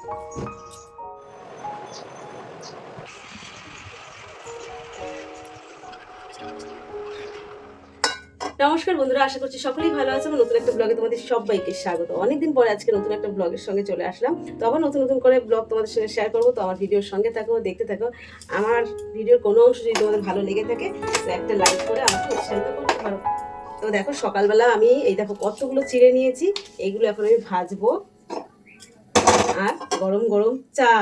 নমস্কার বন্ধুরা, আশা করছি সকলেই ভালো আছে। আমার নতুন একটা ব্লগে তোমাদের সবাইকে স্বাগত। অনেকদিন পরে আজকে নতুন একটা ব্লগের সঙ্গে চলে আসলাম। তো আবার নতুন নতুন করে ব্লগ তোমাদের সঙ্গে শেয়ার করবো। তো আমার ভিডিওর সঙ্গে থাকো, দেখতে থাকো। আমার ভিডিওর কোনো অংশ যদি তোমাদের ভালো লেগে থাকে তো একটা লাইক করে আমাকে উৎসাহিত করতে পারো। তো দেখো সকালবেলা আমি এই দেখো কতগুলো চিড়ে নিয়েছি, এইগুলো এখন আমি ভাজবো। আর গরম গরম চা।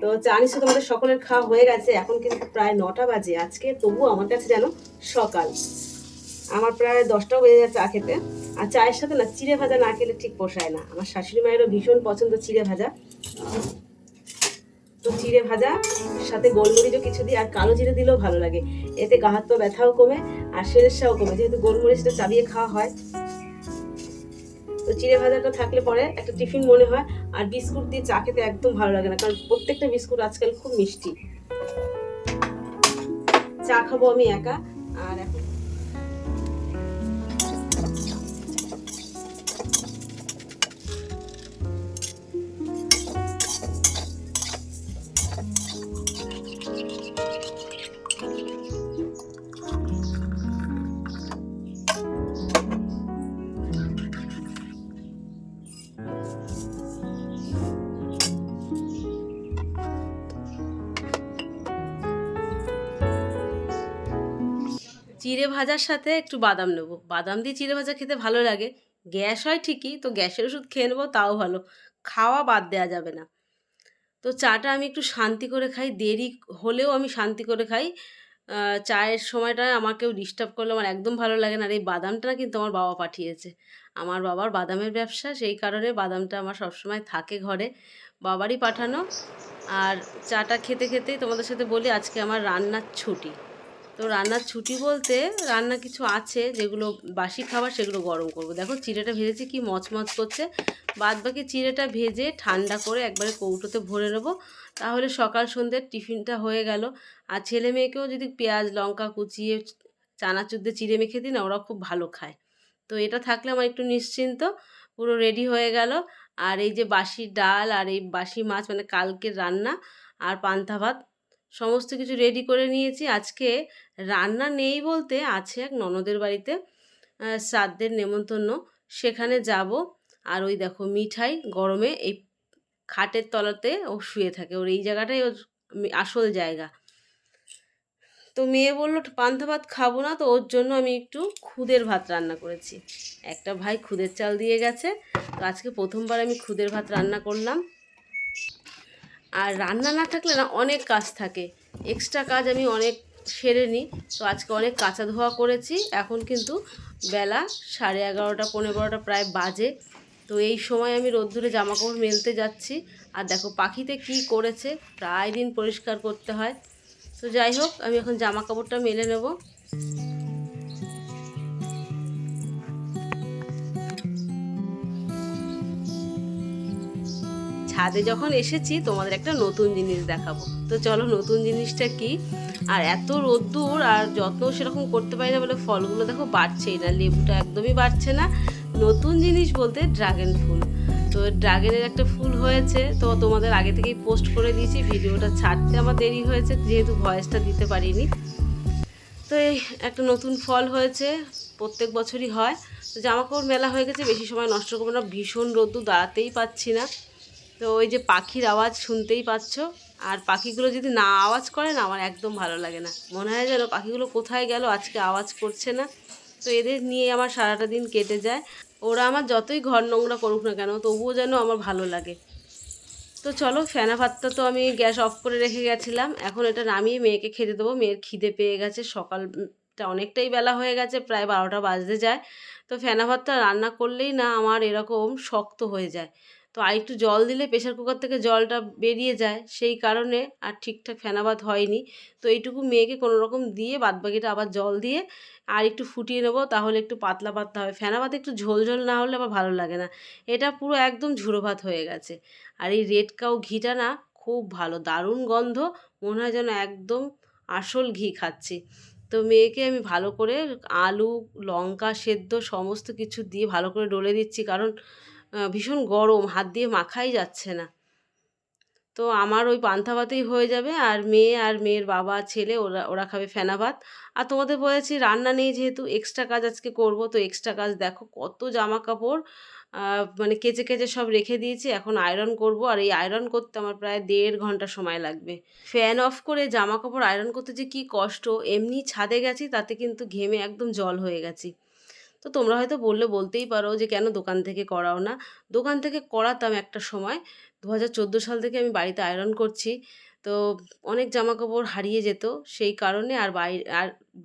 তো চা নিশ্চয় তোমাদের সকলের খাওয়া হয়ে গেছে। এখন কিন্তু প্রায় 9টা বাজে আজকে, তবুও আমার কাছে যেন সকাল। আমার প্রায় 10টাও বেজে যায় চা খেতে। আর চায়ের সাথে না চিড়ে ভাজা না খেলে ঠিক পোষায় না। আমার শাশুড়ি মায়েরও ভীষণ পছন্দ চিড়ে ভাজা। তো চিড়ে ভাজা সাথে গোলমরিচও কিছু দিই, আর কালো জিরে দিলেও ভালো লাগে। এতে গা হাত পা ব্যথাও কমে আর সেরেসাও কমে, যেহেতু গোলমরিচটা চাবিয়ে খাওয়া হয়। তো চিড়ে ভাজাটা থাকলে পরে একটা টিফিন মনে হয়। আর বিস্কুট দিয়ে চা খেতে একদম ভালো লাগে না, কারণ প্রত্যেকটা বিস্কুট আজকাল খুব মিষ্টি। চা খাবো আমি একা। আর এখন চিড়ে ভাজার সাথে একটু বাদাম নেবো। বাদাম দিয়ে চিড়ে ভাজা খেতে ভালো লাগে। গ্যাস হয় ঠিকই, তো গ্যাসের ওষুধ খেয়ে নেবো তাও ভালো। খাওয়া বাদ দেওয়া যাবে না। তো চাটা আমি একটু শান্তি করে খাই, দেরি হলেও আমি শান্তি করে খাই। চায়ের সময়টা আমাকেও ডিস্টার্ব করলে আমার একদম ভালো লাগে না। আর এই বাদামটা কিন্তু আমার বাবা পাঠিয়েছে। আমার বাবার বাদামের ব্যবসা, সেই কারণে বাদামটা আমার সবসময় থাকে ঘরে, বাবারই পাঠানো। আর চাটা খেতে খেতেই তোমাদের সাথে বলি আজকে আমার রান্নার ছুটি। তো রান্নার ছুটি বলতে রান্না কিছু আছে, যেগুলো বাসি খাবার সেগুলো গরম করব। দেখো চিড়েটা ভেজেছি কি মচমচ করছে। বাদ বাকি চিড়েটা ভেজে ঠান্ডা করে একবারে কৌটোতে ভরে নেবো, তাহলে সকাল সন্ধ্যের টিফিনটা হয়ে গেল। আর ছেলে মেয়েকেও যদি পেঁয়াজ লঙ্কা কুচিয়ে চানাচুর দিয়ে চিড়ে মেখে দিই না, ওরা খুব ভালো খায়। তো এটা থাকলে আমার একটু নিশ্চিন্ত, পুরো রেডি হয়ে গেল। আর এই যে বাসি ডাল আর এই বাসি মাছ, মানে কালকের রান্না, আর পান্তা ভাত সমস্ত কিছু রেডি করে নিয়েছি। আজকে রান্না নেই বলতে আছে এক ননদের বাড়িতে শ্রাদ্ধের নেমন্তন্ন, সেখানে যাব। আর ওই দেখো মিঠাই গরমে এই খাটের তলাতে ও শুয়ে থাকে, ওর এই জায়গাটাই ওর আসল জায়গা। তো মেয়ে বললো পান্তা ভাত খাবো না, তো ওর জন্য আমি একটু খুদের ভাত রান্না করেছি। একটা ভাই খুদের চাল দিয়ে গেছে, তো আজকে প্রথমবার আমি খুদের ভাত রান্না করলাম। আর রান্না না থাকলে না অনেক কাজ থাকে, এক্সট্রা কাজ আমি অনেক সেরে নিই। তো আজকে অনেক কাঁচা ধোয়া করেছি। এখন কিন্তু বেলা 11:30 12টা প্রায় বাজে। তো এই সময় আমি রোদ্দুরে জামাকাপড় মেলতে যাচ্ছি। আর দেখো পাখিতে কি করেছে, প্রায় দিন পরিষ্কার করতে হয়। তো যাই হোক, আমি এখন জামা কাপড়টা মেলে নেব। ছাদে যখন এসেছি তোমাদের একটা নতুন জিনিস দেখাবো। তো চলো নতুন জিনিসটা কি। আর এত রোদ্দুর আর যত্ন সেরকম করতে পারি না বলে ফলগুলো দেখো বাড়ছেই না, লেবুটা একদমই বাড়ছে না। নতুন জিনিস বলতে ড্রাগন ফুল। তো ড্রাগনের একটা ফুল হয়েছে, তো তোমাদের আগে থেকেই পোস্ট করে দিয়েছি। ভিডিওটা ছাড়তে আমার দেরি হয়েছে যেহেতু ভয়েসটা দিতে পারিনি। তো এই একটা নতুন ফল হয়েছে, প্রত্যেক বছরই হয়। তো জামাকাপড় মেলা হয়ে গেছে, বেশি সময় নষ্ট করবো না, ভীষণ রোদ্দুর, দাঁড়াতেই পাচ্ছি না। তো ওই যে পাখির আওয়াজ শুনতেই পাচ্ছ। আর পাখিগুলো যদি না আওয়াজ করে না, আমার একদম ভালো লাগে না। মনে হয় যেন পাখিগুলো কোথায় গেল, আজকে আওয়াজ করছে না। তো এদের নিয়ে আমার সারাটা দিন কেটে যায়। ওরা আমার যতই ঘর নোংরা করুক না কেন, তবুও যেন আমার ভালো লাগে। তো চলো, ফেনা ভাতটা তো আমি গ্যাস অফ করে রেখে গেছিলাম, এখন এটা নামিয়ে মেয়েকে খেতে দেবো। মেয়ের খিদে পেয়ে গেছে, সকালটা অনেকটাই বেলা হয়ে গেছে, প্রায় 12টা বাজতে যায়। তো ফেনা ভাতটা রান্না করলেই না আমার এরকম শক্ত হয়ে যায়। তো আর একটু জল দিলে প্রেশার কুকার থেকে জলটা বেরিয়ে যায়, সেই কারণে আর ঠিকঠাক ফেনা ভাত হয়নি। তো এইটুকু মেয়েকে কোনো রকম দিয়ে বাদবাকিটা আবার জল দিয়ে আর একটু ফুটিয়ে নেবো, তাহলে একটু পাতলা পাতলা হবে। ফেনা ভাত একটু ঝোল ঝোল না হলে আবার ভালো লাগে না। এটা পুরো একদম ঝুড়ো ভাত হয়ে গেছে। আর এই রেড কাউ ঘিটা না খুব ভালো, দারুণ গন্ধ, মনে হয় যেন একদম আসল ঘি খাচ্ছি। তো মেয়েকে আমি ভালো করে আলু লঙ্কা সেদ্ধ সমস্ত কিছু দিয়ে ভালো করে ডলে দিচ্ছি, কারণ ভীষণ গরম, হাত দিয়ে মাখাই যাচ্ছে না। তো আমার ওই পান্তা ভাতেই হয়ে যাবে, আর মেয়ে আর মেয়ের বাবা ছেলে ওরা ওরা খাবে ফেনা ভাত। আর তোমাদের বলেছি রান্না নেই, যেহেতু এক্সট্রা কাজ আজকে করব, তো এক্সট্রা কাজ দেখো কত জামা কাপড় মানে কেচে কেচে সব রেখে দিয়েছি, এখন আয়রন করব। আর এই আয়রন করতে আমার প্রায় 1.5 ঘন্টা সময় লাগবে। ফ্যান অফ করে জামা কাপড় আয়রন করতে যে কী কষ্ট, এমনি ছাদে গেছি তাতে কিন্তু ঘেমে একদম জল হয়ে গেছি। তো তোমরা হয়তো বলতেই পারো যে কেন দোকান থেকে করাও না। দোকান থেকে করাতাম একটা সময়, 2014 সাল থেকে আমি বাড়িতে আয়রন করছি। তো অনেক জামাকাপড় হারিয়ে যেত, সেই কারণে আর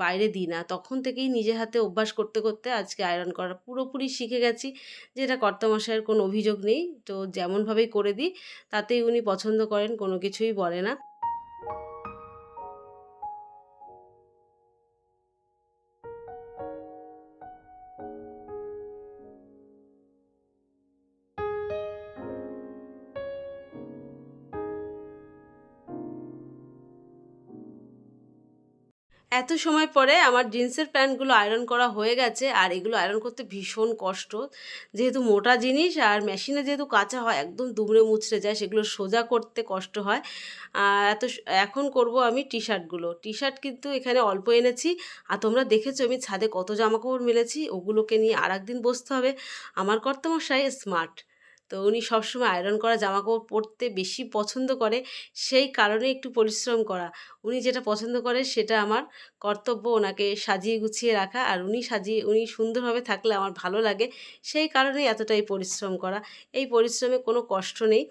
বাইরে দিই না। তখন থেকেই নিজে হাতে অভ্যাস করতে করতে আজকে আয়রন করা পুরোপুরি শিখে গেছি, যে এটা কর্তামশাইয়ের কোনো অভিযোগ নেই। তো যেমনভাবেই করে দিই তাতেই উনি পছন্দ করেন, কোনো কিছুই বলে না। এত সময় পরে আমার জিন্সের প্যান্টগুলো আয়রন করা হয়ে গেছে, আর এগুলো আয়রন করতে ভীষণ কষ্ট, যেহেতু মোটা জিনিস আর মেশিনে যেহেতু কাঁচা হয় একদম দুমড়ে মুচড়ে যায়, সেগুলো সোজা করতে কষ্ট হয়। এখন করব আমি টি শার্টগুলো। টি শার্ট কিন্তু এখানে অল্প এনেছি, আর তোমরা দেখেছো আমি ছাদে কত জামাকাপড় মেলেছি, ওগুলোকে নিয়ে আর একদিন বসতে হবে। আমার কর্তামশাই স্মার্ট, তো উনি সবসময় আয়রন করা জামাকাপড় পরতে বেশি পছন্দ করে, সেই কারণে একটু পরিশ্রম করা। উনি যেটা পছন্দ করে সেটা আমার কর্তব্য ওনাকে সাজিয়ে গুছিয়ে রাখা, আর উনি সুন্দরভাবে থাকলে আমার ভালো লাগে, সেই কারণেই এতটাই পরিশ্রম করা। এই পরিশ্রমে কোনো কষ্ট নেই।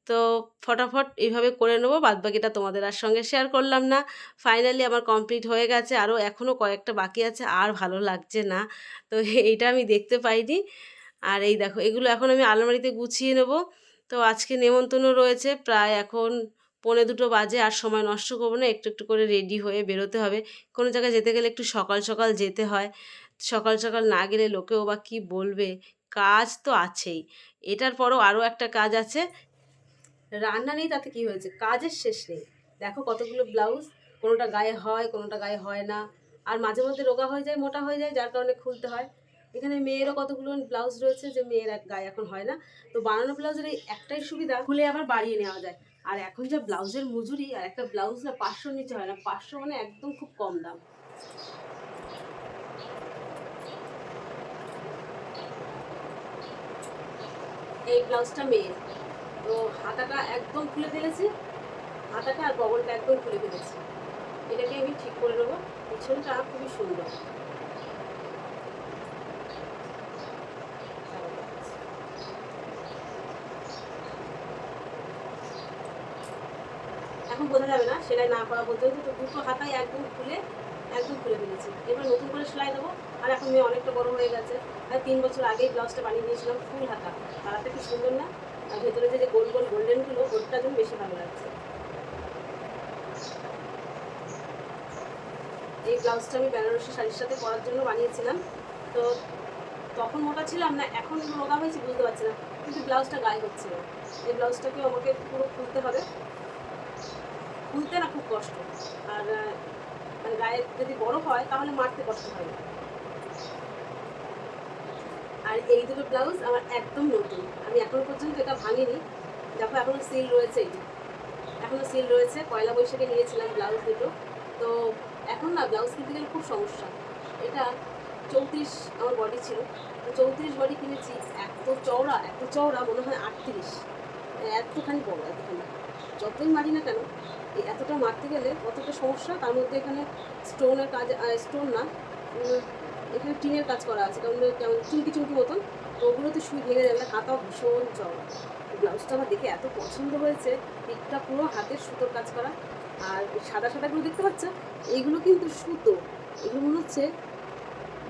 তো ফটাফট এইভাবে করে নেবো, বাদবাকিটা তোমাদের আর সঙ্গে শেয়ার করলাম না। ফাইনালি আমার কমপ্লিট হয়ে গেছে, আরও এখনও কয়েকটা বাকি আছে, আর ভালো লাগছে না। তো এইটা আমি দেখতে পাইনি। আর এই দেখো এগুলো এখন আমি আলমারিতে গুছিয়ে নেব। তো আজকে নেমন্তন্ন রয়েছে, প্রায় এখন 1:45 বাজে, আর সময় নষ্ট করবো না, একটু একটু করে রেডি হয়ে বেরোতে হবে। কোনো জায়গায় যেতে গেলে একটু সকাল সকাল যেতে হয়, সকাল সকাল না গেলে লোকেও বা কী বলবে। কাজ তো আছেই, এটার পরও আরও একটা কাজ আছে। রান্না নেই তাতে কি হয়েছে, কাজের শেষ নেই। দেখো কতগুলো ব্লাউজ, কোনোটা গায়ে হয় কোনোটা গায়ে হয় না, আর মাঝে মধ্যে রোগা হয়ে যায় মোটা হয়ে যায়, যার কারণে খুলতে হয়। এখানে মেয়েরও কতগুলো ব্লাউজ রয়েছে যে মেয়ের গায়ে এখন হয় না। তো বানানো ব্লাউজের এই একটাই সুবিধা, খুলে আবার বাড়িয়ে নেওয়া যায়। আর এখন যা ব্লাউজের মজুরি, আর একটা ব্লাউজ না 500 নিচে হয় না, 500 মানে একদম খুব কম দাম। এই ব্লাউজটা মেয়ের, তো হাতাটা একদম খুলে ফেলেছি, হাতাটা আর বগলটা একদম খুলে ফেলেছি। এটাকে আমি ঠিক করে নেবো। পিছনটা খুবই সুন্দর। এখন বোঝা যাবে না সেলাই না করা পর্যন্ত, তো দুটো হাতাই একদম খুলে ফেলেছি। এবার নতুন করে সেলাই দেবো। আর এখন মেয়ে অনেকটা বড় হয়ে গেছে, আর 3 বছর আগেই ব্লাউজটা বানিয়ে দিয়েছিলাম ফুল হাতা। হাতাটা কি সুন্দর না, আর ভেতরে যে গোল গোল গোল্ডেনগুলো, ওটার জন্য বেশি ভালো লাগছে। এই ব্লাউজটা আমি বেনারসি শাড়ির সাথে পরার জন্য বানিয়েছিলাম। তো তখন মোটা ছিলাম না, এখন রোগা হয়েছি বুঝতে পারছি না, কিন্তু ব্লাউজটা গায়ে হচ্ছে না। এই ব্লাউজটাকেও আমাকে পুরো খুলতে হবে, খুলতে না খুব কষ্ট। আর মানে গায়ে যদি বড় হয় তাহলে মারতে কষ্ট হয় না। আর এই দুটো ব্লাউজ আমার একদম নতুন, আমি এখনো পর্যন্ত এটা ভাঙিনি। দেখো এখনো সিল রয়েছে, এখনো সিল রয়েছে, পয়লা বৈশাখে নিয়েছিলাম ব্লাউজ দুটো। তো এখন না ব্লাউজ কিনতে গেলে খুব সমস্যা। এটা 34 আমার বডি ছিল, 34 বডি কিনেছি। এত চওড়া মনে হয় 38, এতখানি বড়, এতখানি। যতই মারি না কেন এই এতটা মারতে গেলে কতটা সমস্যা। তার মধ্যে এখানে স্টোনের কাজ, স্টোন না, এখানে টিনের কাজ করা আছে, কারণ কেমন চুমকি চুমকি মতন, তো ওগুলোতে সুই ভেঙে যাবে। হাতাও ভীষণ চওড়া। ব্লাউজটা আমার দেখে এত পছন্দ হয়েছে, পিঠটা পুরো হাতের সুতোর কাজ করা। আর সাদা সাদাগুলো দেখতে পাচ্ছ, এইগুলো কিন্তু সুতো, এগুলো মনে হচ্ছে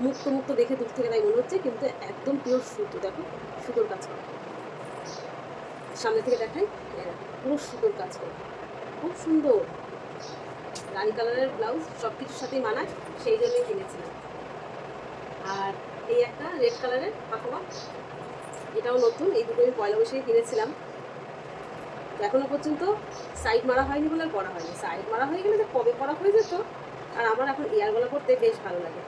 মুক্ত মুক্ত দেখে দূর থেকে তাই মনে হচ্ছে, কিন্তু একদম পিওর সুতো। দেখো সুতোর কাজ করা, সামনে থেকে দেখাই, পুরো সুতোর কাজ করা, খুব সুন্দর। রানি কালারের ব্লাউজ সব কিছুর সাথেই মানায়, সেই জন্যই কিনেছিলাম। আর এই একটা রেড কালারের পাকোয়া, এটাও নতুন, এই দুটো আমি পয়লা বৈশাখে কিনেছিলাম। এখনো পর্যন্ত সাইড মারা হয়নি বলে আর পরা হয়নি, সাইড মারা হয়ে গেলে যে কবে পরা হয়ে যেত। আর আমার এখন ইয়ার গলা পরতে বেশ ভালো লাগে,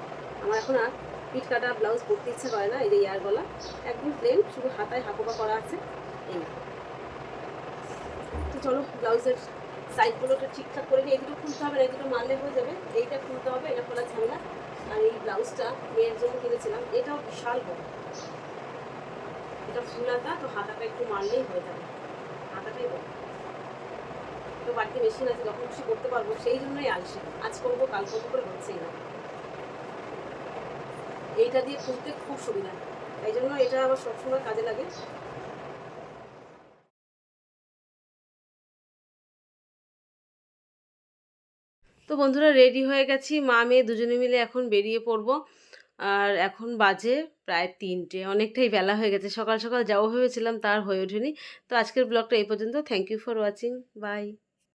আমার এখন আর পিঠ কাটা ব্লাউজ পরতে ইচ্ছে করে না। এই যে ইয়ার গলা একদম প্লেন, শুধু হাতায় হাকোপা করা আছে। এই তো চলো ব্লাউজের সাইডগুলোটা ঠিকঠাক করে নিই। এই দুটো খুলতে হবে না, এই দুটো মারলে হয়ে যাবে। এইটা খুলতে হবে, এটা খোলা ঝামেলা। আর এই ব্লাউজটা মেয়ের জন্য কিনেছিলাম, এটাও বিশাল বড়, এটা ফুল হাতা, তো হাতাটা একটু মারলেই হয়ে যাবে, হাতাটাই বড়। তো বাড়িতে মেশিন আছে, যখন খুশি করতে পারবো, সেই জন্যই আলসে, আজ করবো কাল করবো করে হচ্ছেই না। এইটা দিয়ে খুলতে খুব সুবিধা, এই জন্য এটা আবার সবসময় কাজে লাগে। তো বন্ধুরা রেডি হয়ে গেছি, মা মেয়ে দুজনে মিলে এখন বেরিয়ে পড়বো। আর এখন বাজে প্রায় 3টে, অনেকটাই বেলা হয়ে গেছে। সকাল সকাল যাবো ভেবেছিলাম, তার হয়ে ওঠেনি। তো আজকের ব্লগটা এই পর্যন্ত। Thank you for watching, by.